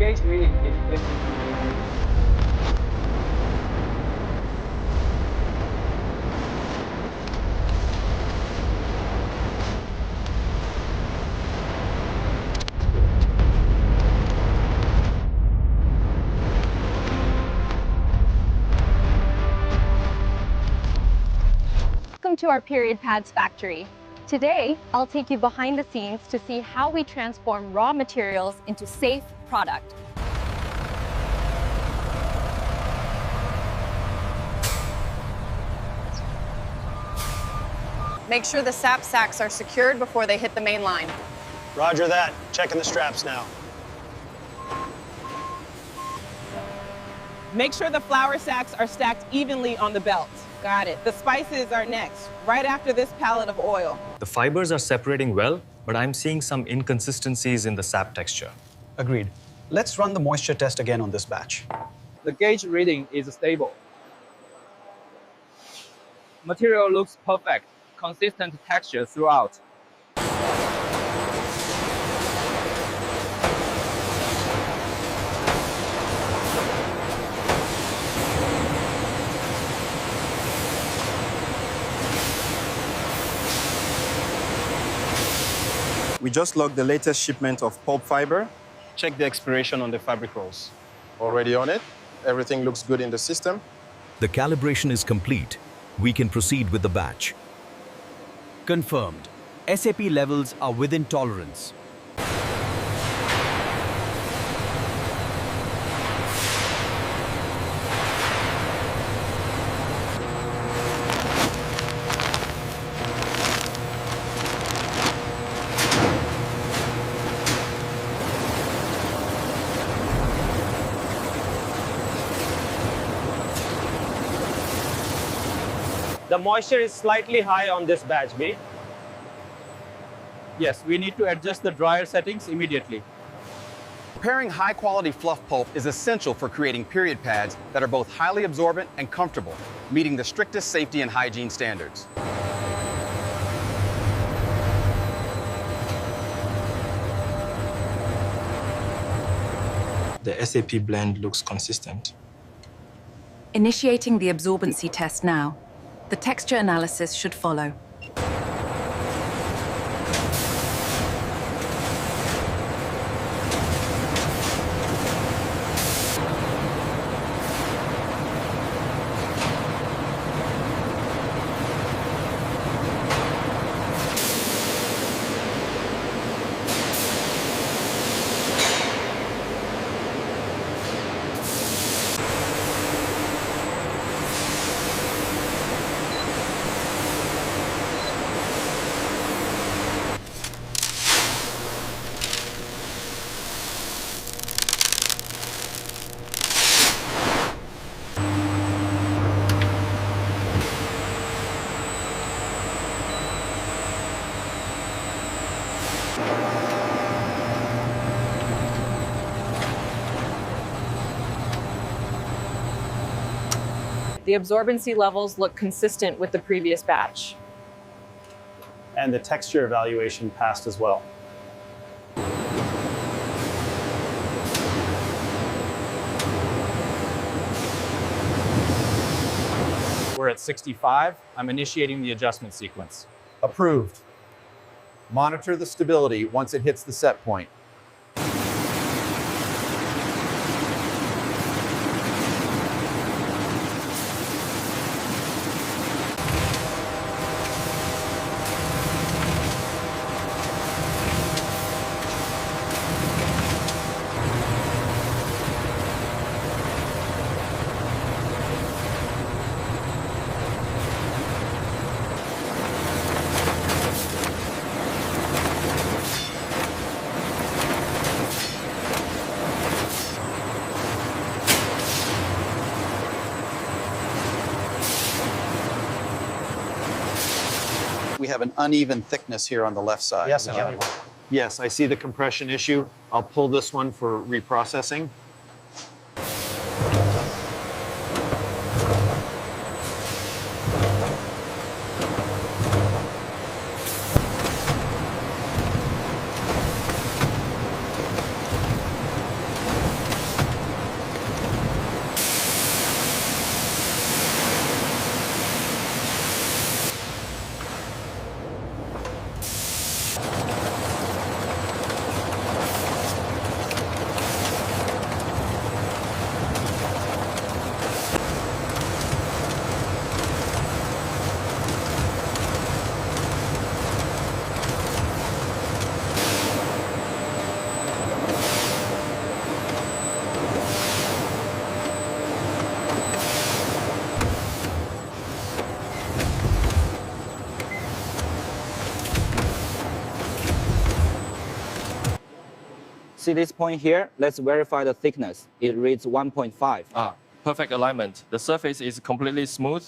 gauge reading is 50. Welcome to our period pads factory. Today, I'll take you behind the scenes to see how we transform raw materials into safe product. Make sure the sap sacks are secured before they hit the main line. Roger that. Checking the straps now. Make sure the flour sacks are stacked evenly on the belt. Got it. The spices are next, right after this pallet of oil. The fibers are separating well, but I'm seeing some inconsistencies in the sap texture. Agreed. Let's run the moisture test again on this batch. The gauge reading is stable. Material looks perfect, consistent texture throughout. We just logged the latest shipment of pulp fiber. Check the expiration on the fabric rolls. Already on it. Everything looks good in the system. The calibration is complete. We can proceed with the batch. Confirmed. SAP levels are within tolerance. The moisture is slightly high on this batch, B. Yes, we need to adjust the dryer settings immediately. Preparing high-quality fluff pulp is essential for creating period pads that are both highly absorbent and comfortable, meeting the strictest safety and hygiene standards. The SAP blend looks consistent. Initiating the absorbency test now. The texture analysis should follow. The absorbency levels look consistent with the previous batch. And the texture evaluation passed as well. We're at 65. I'm initiating the adjustment sequence. Approved. Monitor the stability once it hits the set point. We have an uneven thickness here on the left side. Yes, Yes, I see the compression issue. I'll pull this one for reprocessing. See this point here? Let's verify the thickness. It reads 1.5. Ah, perfect alignment. The surface is completely smooth.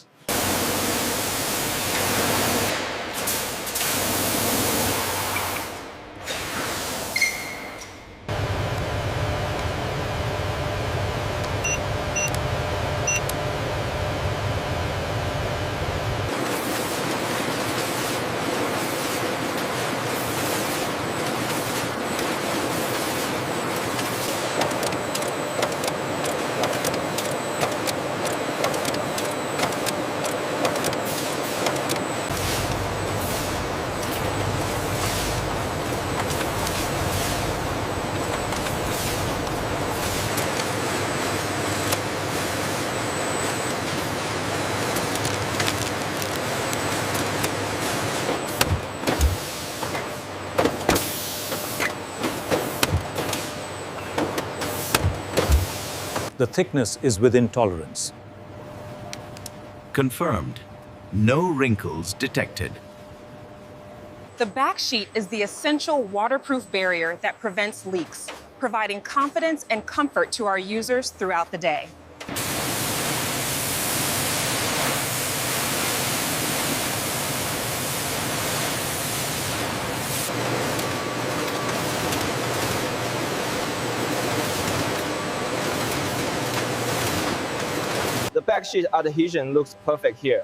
The thickness is within tolerance. Confirmed. No wrinkles detected. The back sheet is the essential waterproof barrier that prevents leaks, providing confidence and comfort to our users throughout the day. The back sheet adhesion looks perfect here.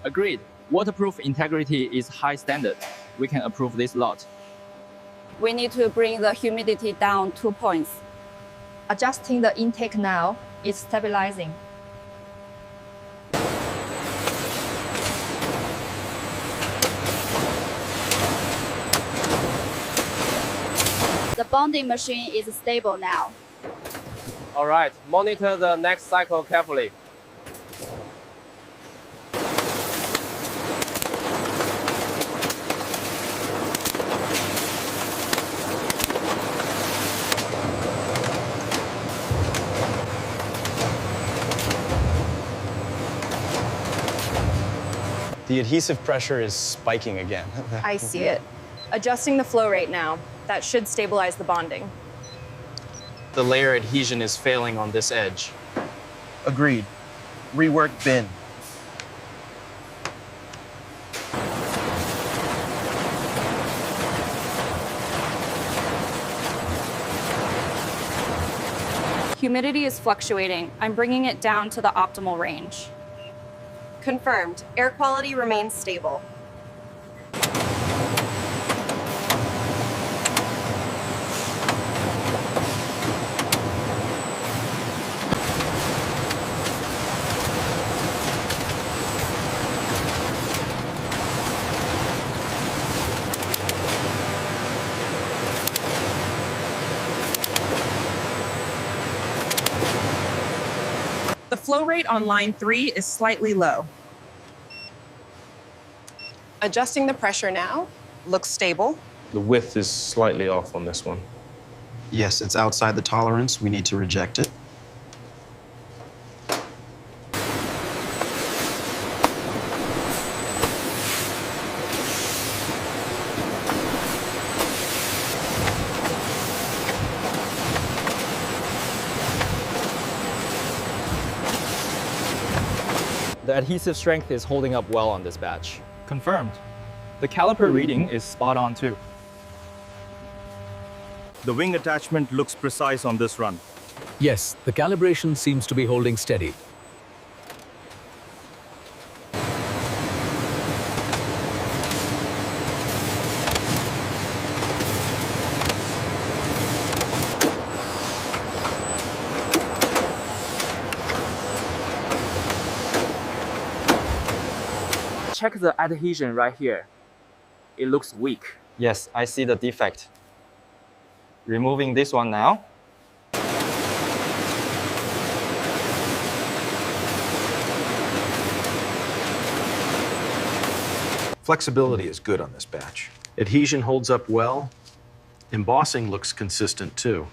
Agreed. Waterproof integrity is high standard. We can approve this lot. We need to bring the humidity down 2 points. Adjusting the intake now is stabilizing. The bonding machine is stable now. All right, monitor the next cycle carefully. The adhesive pressure is spiking again. I see it. Adjusting the flow rate now. That should stabilize the bonding. The layer adhesion is failing on this edge. Agreed. Rework bin. Humidity is fluctuating. I'm bringing it down to the optimal range. Confirmed. Air quality remains stable. The flow rate on line 3 is slightly low. Adjusting the pressure now. Looks stable. The width is slightly off on this one. Yes, it's outside the tolerance. We need to reject it. The adhesive strength is holding up well on this batch. Confirmed. The caliper reading is spot on too. The wing attachment looks precise on this run. Yes, the calibration seems to be holding steady. Check the adhesion right here. It looks weak. Yes, I see the defect. Removing this one now. Flexibility is good on this batch. Adhesion holds up well. Embossing looks consistent too.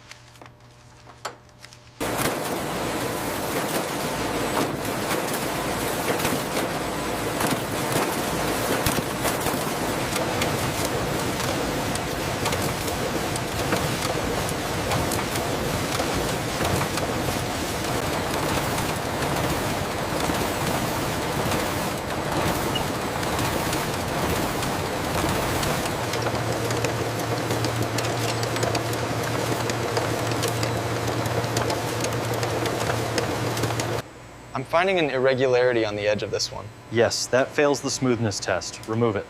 I'm finding an irregularity on the edge of this one. Yes, that fails the smoothness test. Remove it.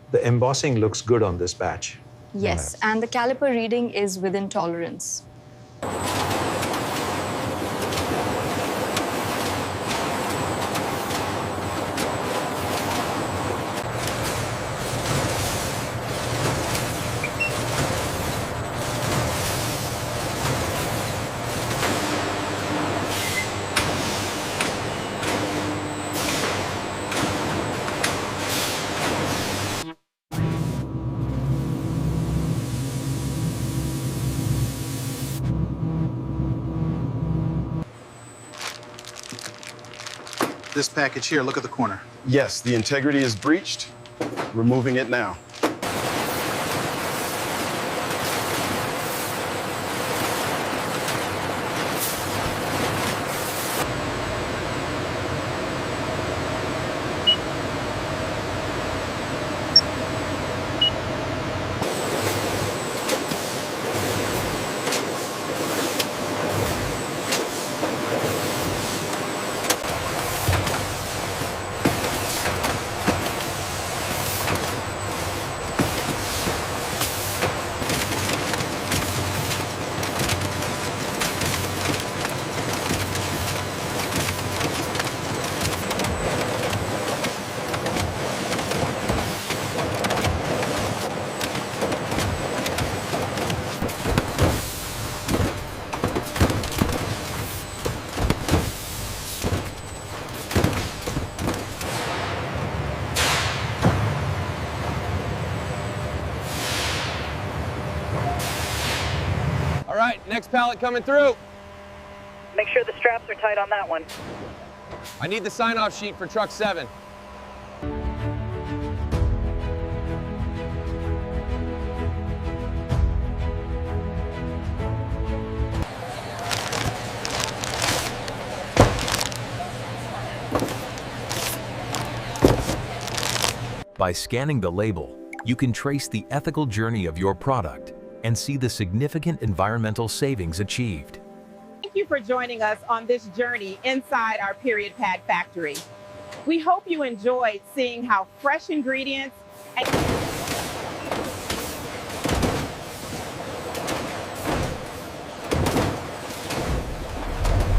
The embossing looks good on this batch. Yes, and the caliper reading is within tolerance. This package here, look at the corner. Yes, the integrity is breached. Removing it now. All right, next pallet coming through. Make sure the straps are tight on that one. I need the sign-off sheet for truck 7. By scanning the label, you can trace the ethical journey of your product and see the significant environmental savings achieved. Thank you for joining us on this journey inside our period pad factory. We hope you enjoyed seeing how fresh ingredients and